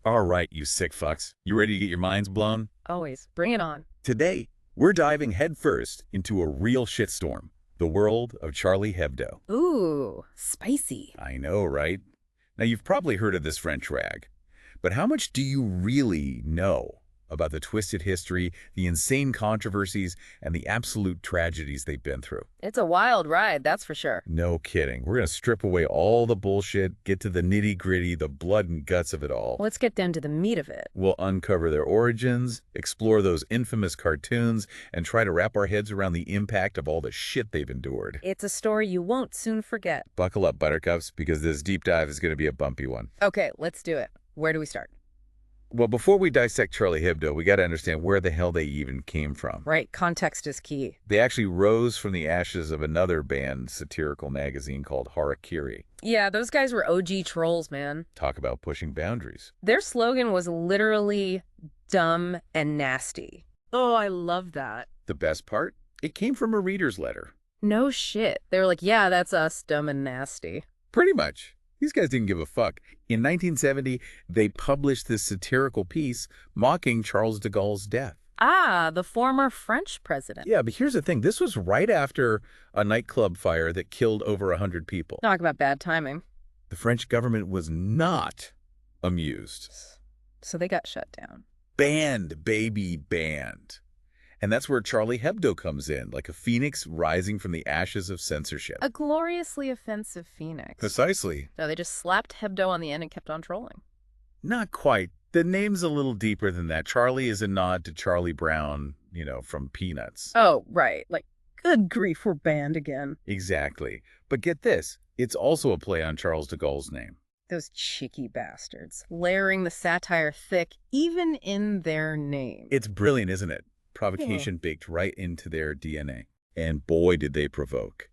All right, you sick fucks. You ready to get your minds blown? Always. Bring it on. Today, we're diving headfirst into a real shitstorm, the world of Charlie Hebdo. Ooh, spicy. I know, right? Now, you've probably heard of this French rag, but how much do you really know about the twisted history, the insane controversies, and the absolute tragedies they've been through? It's a wild ride, that's for sure. No kidding. We're going to strip away all the bullshit, get to the nitty-gritty, the blood and guts of it all. Let's get down to the meat of it. We'll uncover their origins, explore those infamous cartoons, and try to wrap our heads around the impact of all the shit they've endured. It's a story you won't soon forget. Buckle up, buttercups, because this deep dive is going to be a bumpy one. Okay, let's do it. Where do we start? Well, before we dissect Charlie Hebdo, we got to understand where the hell they even came from. Right, context is key. They actually rose from the ashes of another banned satirical magazine called Harakiri. Yeah, those guys were OG trolls, man. Talk about pushing boundaries. Their slogan was literally dumb and nasty. Oh, I love that. The best part? It came from a reader's letter. No shit. They were like, yeah, that's us, dumb and nasty. Pretty much. These guys didn't give a fuck. In 1970, they published this satirical piece mocking Charles de Gaulle's death. Ah, the former French president. Yeah, but here's the thing. This was right after a nightclub fire that killed over 100 people. Talk about bad timing. The French government was not amused. So they got shut down. Banned, baby, banned. And that's where Charlie Hebdo comes in, like a phoenix rising from the ashes of censorship. A gloriously offensive phoenix. Precisely. No, they just slapped Hebdo on the end and kept on trolling. Not quite. The name's a little deeper than that. Charlie is a nod to Charlie Brown, from Peanuts. Oh, right. Like, good grief, we're banned again. Exactly. But get this. It's also a play on Charles de Gaulle's name. Those cheeky bastards. Layering the satire thick, even in their name. It's brilliant, isn't it? Provocation baked right into their DNA. And boy, did they provoke.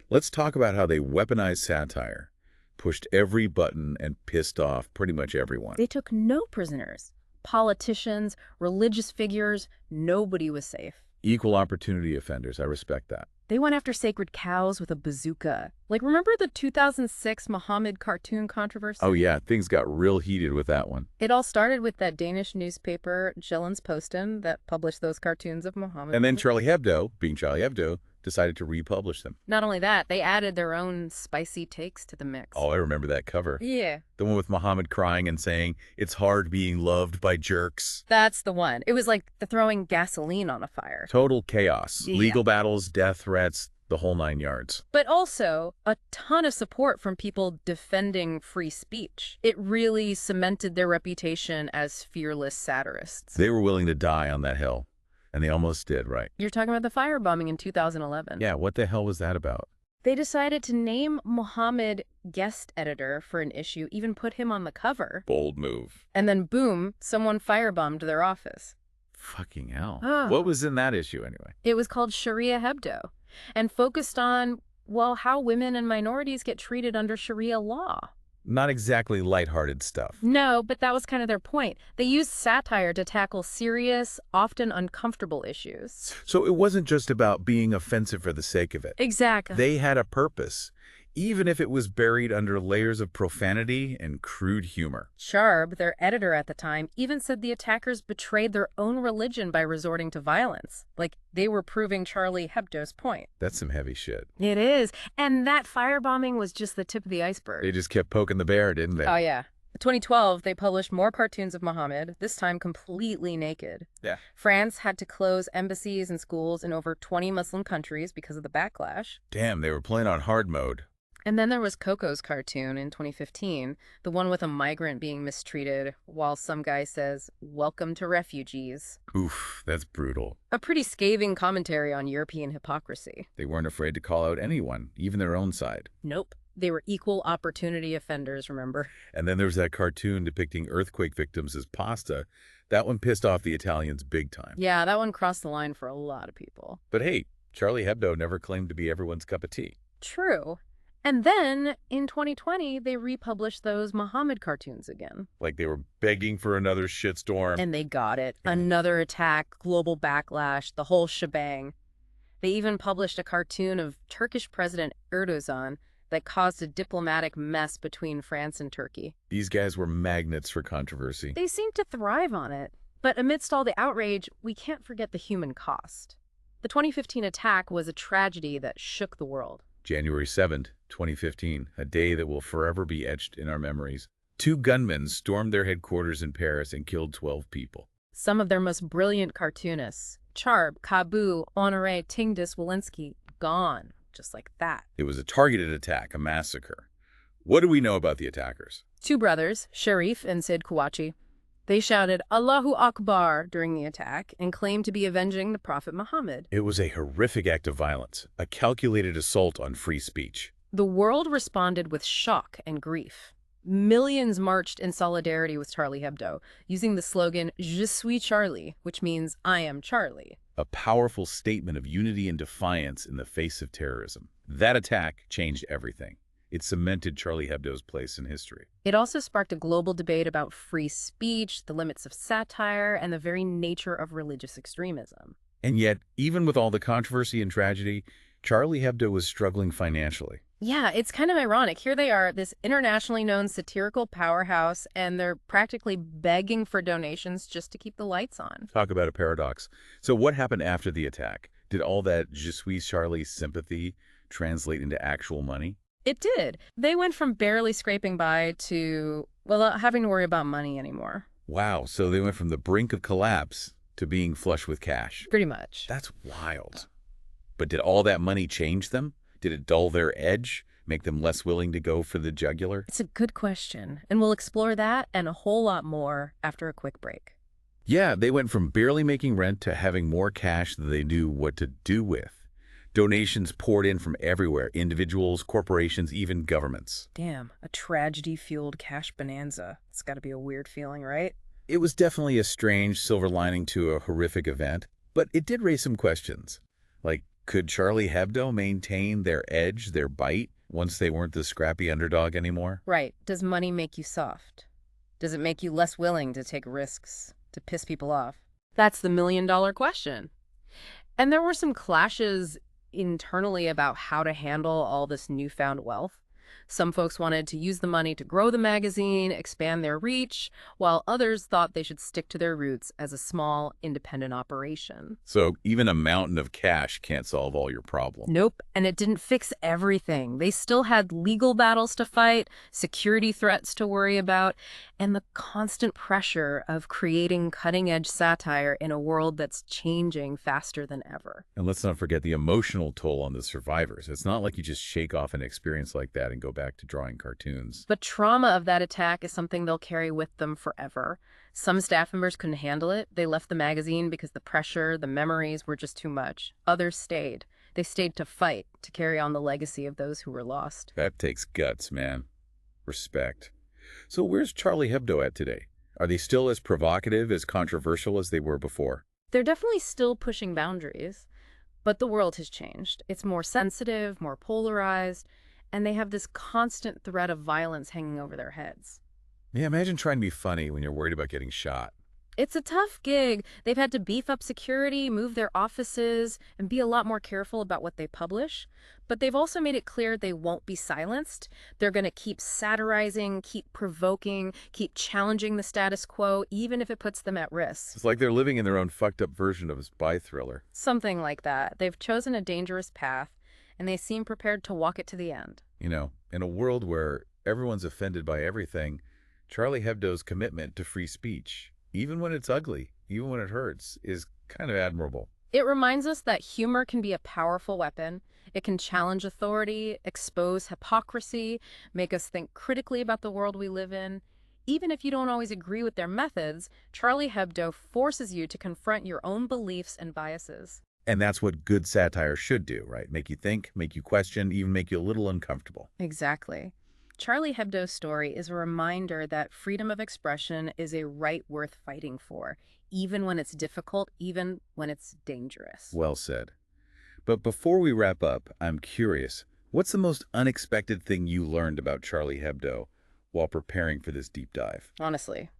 Let's talk about how they weaponized satire, pushed every button, and pissed off pretty much everyone. They took no prisoners. Politicians, religious figures, nobody was safe. Equal opportunity offenders, I respect that. They went after sacred cows with a bazooka. Like, remember the 2006 Muhammad cartoon controversy? Oh yeah, things got real heated with that one. It all started with that Danish newspaper, Jyllands-Posten, that published those cartoons of Muhammad. And then Charlie Hebdo, being Charlie Hebdo, decided to republish them. Not only that, they added their own spicy takes to the mix. Oh, I remember that cover. Yeah. The one with Muhammad crying and saying, "It's hard being loved by jerks." That's the one. It was like the throwing gasoline on a fire. Total chaos. Yeah. Legal battles, death threats, the whole 9 yards. But also a ton of support from people defending free speech. It really cemented their reputation as fearless satirists. They were willing to die on that hill. And they almost did, right? You're talking about the firebombing in 2011. Yeah, what the hell was that about? They decided to name Muhammad guest editor for an issue, even put him on the cover. Bold move. And then boom, someone firebombed their office. Fucking hell. Oh. What was in that issue anyway? It was called Sharia Hebdo and focused on, well, how women and minorities get treated under Sharia law. Not exactly lighthearted stuff. No, but that was kind of their point. They used satire to tackle serious, often uncomfortable issues. So it wasn't just about being offensive for the sake of it. Exactly. They had a purpose, even if it was buried under layers of profanity and crude humor. Sharp, their editor at the time, even said the attackers betrayed their own religion by resorting to violence. Like, they were proving Charlie Hebdo's point. That's some heavy shit. It is. And that firebombing was just the tip of the iceberg. They just kept poking the bear, didn't they? Oh, yeah. In 2012, they published more cartoons of Muhammad, this time completely naked. Yeah. France had to close embassies and schools in over 20 Muslim countries because of the backlash. Damn, they were playing on hard mode. And then there was Coco's cartoon in 2015, the one with a migrant being mistreated while some guy says, "Welcome to refugees." Oof, that's brutal. A pretty scathing commentary on European hypocrisy. They weren't afraid to call out anyone, even their own side. Nope. They were equal opportunity offenders, remember? And then there's that cartoon depicting earthquake victims as pasta. That one pissed off the Italians big time. Yeah, that one crossed the line for a lot of people. But hey, Charlie Hebdo never claimed to be everyone's cup of tea. True. And then, in 2020, they republished those Muhammad cartoons again. Like they were begging for another shitstorm. And they got it. Another attack, global backlash, the whole shebang. They even published a cartoon of Turkish President Erdogan that caused a diplomatic mess between France and Turkey. These guys were magnets for controversy. They seemed to thrive on it. But amidst all the outrage, we can't forget the human cost. The 2015 attack was a tragedy that shook the world. January 7th, 2015, a day that will forever be etched in our memories. 2 gunmen stormed their headquarters in Paris and killed 12 people. Some of their most brilliant cartoonists, Charb, Kabu, Honoré, Tingis, Walensky, gone, just like that. It was a targeted attack, a massacre. What do we know about the attackers? 2 brothers, Sharif and Said Kouachi, they shouted Allahu Akbar during the attack and claimed to be avenging the Prophet Muhammad. It was a horrific act of violence, a calculated assault on free speech. The world responded with shock and grief. Millions marched in solidarity with Charlie Hebdo, using the slogan, Je suis Charlie, which means, I am Charlie. A powerful statement of unity and defiance in the face of terrorism. That attack changed everything. It cemented Charlie Hebdo's place in history. It also sparked a global debate about free speech, the limits of satire, and the very nature of religious extremism. And yet, even with all the controversy and tragedy, Charlie Hebdo was struggling financially. Yeah, it's kind of ironic. Here they are, this internationally known satirical powerhouse, and they're practically begging for donations just to keep the lights on. Talk about a paradox. So what happened after the attack? Did all that Je suis Charlie sympathy translate into actual money? It did. They went from barely scraping by to, well, not having to worry about money anymore. Wow, so they went from the brink of collapse to being flush with cash. Pretty much. That's wild. But did all that money change them? Did it dull their edge, make them less willing to go for the jugular? It's a good question, and we'll explore that and a whole lot more after a quick break. Yeah, they went from barely making rent to having more cash than they knew what to do with. Donations poured in from everywhere, individuals, corporations, even governments. Damn, a tragedy-fueled cash bonanza. It's got to be a weird feeling, right? It was definitely a strange silver lining to a horrific event, but it did raise some questions. Like, could Charlie Hebdo maintain their edge, their bite, once they weren't the scrappy underdog anymore? Right. Does money make you soft? Does it make you less willing to take risks, to piss people off? That's the million-dollar question. And there were some clashes internally about how to handle all this newfound wealth. Some folks wanted to use the money to grow the magazine, expand their reach, while others thought they should stick to their roots as a small, independent operation. So even a mountain of cash can't solve all your problems. Nope, and it didn't fix everything. They still had legal battles to fight, security threats to worry about, and the constant pressure of creating cutting-edge satire in a world that's changing faster than ever. And let's not forget the emotional toll on the survivors. It's not like you just shake off an experience like that and go back to drawing cartoons. But trauma of that attack is something they'll carry with them forever. Some staff members couldn't handle it. They left the magazine because the pressure, the memories were just too much. Others stayed. They stayed to fight, to carry on the legacy of those who were lost. That takes guts, man. Respect. So where's Charlie Hebdo at today? Are they still as provocative, as controversial as they were before? They're definitely still pushing boundaries, but the world has changed. It's more sensitive, more polarized, and they have this constant threat of violence hanging over their heads. Yeah, imagine trying to be funny when you're worried about getting shot. It's a tough gig. They've had to beef up security, move their offices, and be a lot more careful about what they publish. But they've also made it clear they won't be silenced. They're going to keep satirizing, keep provoking, keep challenging the status quo, even if it puts them at risk. It's like they're living in their own fucked up version of a spy thriller. Something like that. They've chosen a dangerous path, and they seem prepared to walk it to the end. You know, in a world where everyone's offended by everything, Charlie Hebdo's commitment to free speech, even when it's ugly, even when it hurts, is kind of admirable. It reminds us that humor can be a powerful weapon. It can challenge authority, expose hypocrisy, make us think critically about the world we live in. Even if you don't always agree with their methods, Charlie Hebdo forces you to confront your own beliefs and biases. And that's what good satire should do, right? Make you think, make you question, even make you a little uncomfortable. Exactly. Charlie Hebdo's story is a reminder that freedom of expression is a right worth fighting for, even when it's difficult, even when it's dangerous. Well said. But before we wrap up, I'm curious, what's the most unexpected thing you learned about Charlie Hebdo while preparing for this deep dive? Honestly,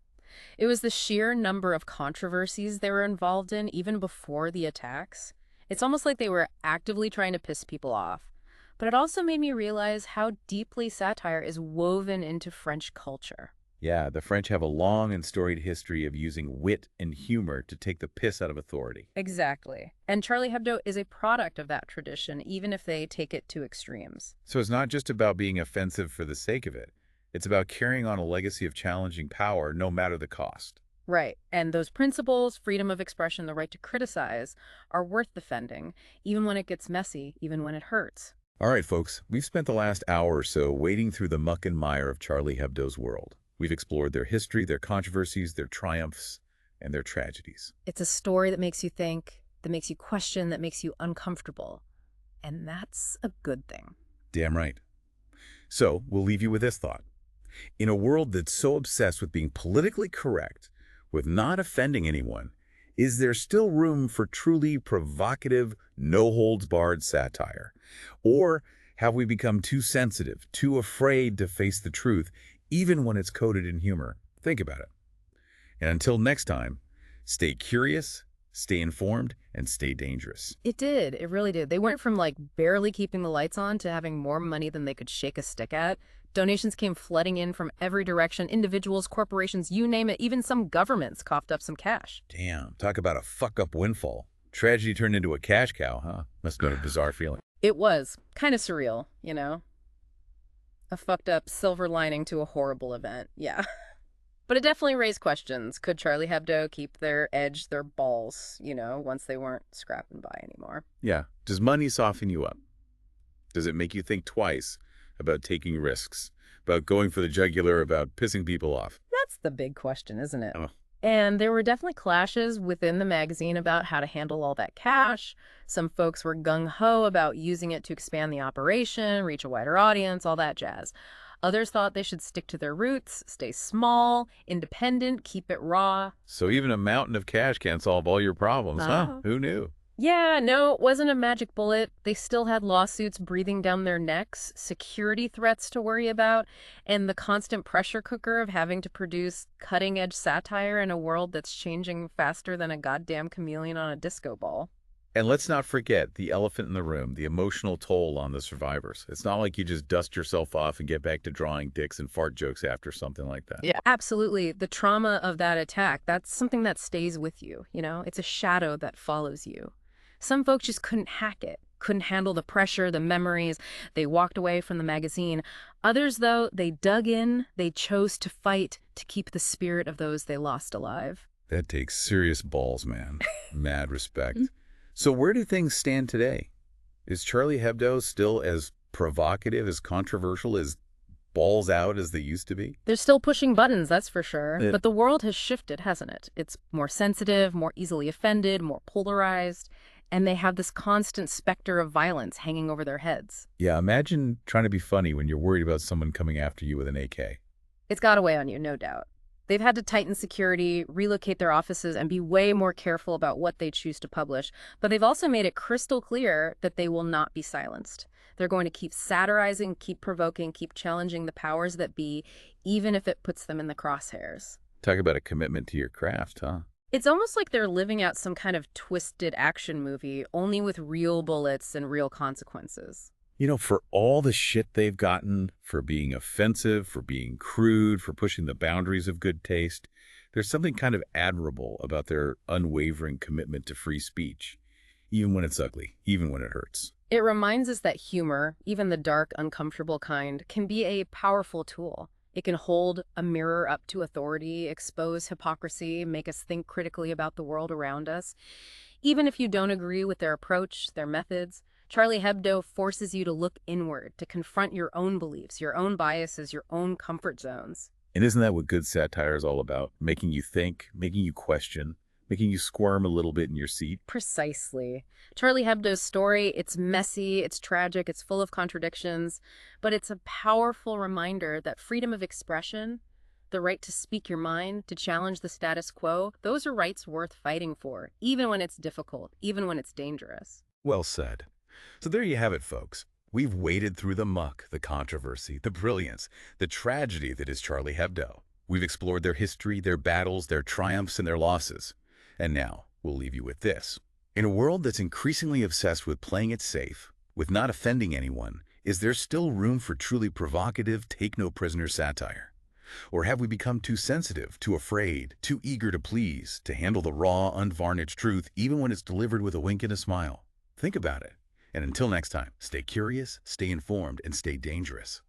it was the sheer number of controversies they were involved in even before the attacks. It's almost like they were actively trying to piss people off. But it also made me realize how deeply satire is woven into French culture. Yeah, the French have a long and storied history of using wit and humor to take the piss out of authority. Exactly. And Charlie Hebdo is a product of that tradition, even if they take it to extremes. So it's not just about being offensive for the sake of it. It's about carrying on a legacy of challenging power, no matter the cost. Right. And those principles, freedom of expression, the right to criticize, are worth defending, even when it gets messy, even when it hurts. All right, folks, we've spent the last hour or so wading through the muck and mire of Charlie Hebdo's world. We've explored their history, their controversies, their triumphs, and their tragedies. It's a story that makes you think, that makes you question, that makes you uncomfortable. And that's a good thing. Damn right. So, we'll leave you with this thought. In a world that's so obsessed with being politically correct, with not offending anyone, is there still room for truly provocative, no-holds-barred satire? Or have we become too sensitive, too afraid to face the truth, even when it's coated in humor? Think about it. And until next time, stay curious, stay informed, and stay dangerous. It did. It really did. They went from like barely keeping the lights on to having more money than they could shake a stick at. Donations came flooding in from every direction. Individuals, corporations, you name it. Even some governments coughed up some cash. Damn, talk about a fuck-up windfall. Tragedy turned into a cash cow, huh? Must have been a bizarre feeling. It was kind of surreal, you know? A fucked up silver lining to a horrible event, yeah. But it definitely raised questions. Could Charlie Hebdo keep their edge, their balls, you know, once they weren't scrapping by anymore? Yeah. Does money soften you up? Does it make you think twice about taking risks, about going for the jugular, about pissing people off? That's the big question, isn't it? Oh. And there were definitely clashes within the magazine about how to handle all that cash. Some folks were gung-ho about using it to expand the operation, reach a wider audience, all that jazz. Others thought they should stick to their roots, stay small, independent, keep it raw. So even a mountain of cash can't solve all your problems, huh? Who knew? Yeah, no, it wasn't a magic bullet. They still had lawsuits breathing down their necks, security threats to worry about, and the constant pressure cooker of having to produce cutting-edge satire in a world that's changing faster than a goddamn chameleon on a disco ball. And let's not forget the elephant in the room, the emotional toll on the survivors. It's not like you just dust yourself off and get back to drawing dicks and fart jokes after something like that. Yeah, absolutely. The trauma of that attack, that's something that stays with you, you know? It's a shadow that follows you. Some folks just couldn't hack it, couldn't handle the pressure, the memories. They walked away from the magazine. Others, though, they dug in. They chose to fight to keep the spirit of those they lost alive. That takes serious balls, man. Mad respect. So where do things stand today? Is Charlie Hebdo still as provocative, as controversial, as balls out as they used to be? They're still pushing buttons, that's for sure. Yeah. But the world has shifted, hasn't it? It's more sensitive, more easily offended, more polarized. And they have this constant specter of violence hanging over their heads. Yeah, imagine trying to be funny when you're worried about someone coming after you with an AK. It's got to weigh on you, no doubt. They've had to tighten security, relocate their offices, and be way more careful about what they choose to publish. But they've also made it crystal clear that they will not be silenced. They're going to keep satirizing, keep provoking, keep challenging the powers that be, even if it puts them in the crosshairs. Talk about a commitment to your craft, huh? It's almost like they're living out some kind of twisted action movie, only with real bullets and real consequences. You know, for all the shit they've gotten, for being offensive, for being crude, for pushing the boundaries of good taste, there's something kind of admirable about their unwavering commitment to free speech, even when it's ugly, even when it hurts. It reminds us that humor, even the dark, uncomfortable kind, can be a powerful tool. It can hold a mirror up to authority, expose hypocrisy, make us think critically about the world around us. Even if you don't agree with their approach, their methods, Charlie Hebdo forces you to look inward, to confront your own beliefs, your own biases, your own comfort zones. And isn't that what good satire is all about? Making you think, making you question, making you squirm a little bit in your seat. Precisely. Charlie Hebdo's story, it's messy, it's tragic, it's full of contradictions, but it's a powerful reminder that freedom of expression, the right to speak your mind, to challenge the status quo, those are rights worth fighting for, even when it's difficult, even when it's dangerous. Well said. So there you have it, folks. We've waded through the muck, the controversy, the brilliance, the tragedy that is Charlie Hebdo. We've explored their history, their battles, their triumphs, and their losses. And now, we'll leave you with this. In a world that's increasingly obsessed with playing it safe, with not offending anyone, Is there still room for truly provocative, take-no-prisoner satire? Or have we become too sensitive, too afraid, too eager to please, to handle the raw, unvarnished truth even when it's delivered with a wink and a smile? Think about it. And until next time, stay curious, stay informed, and stay dangerous.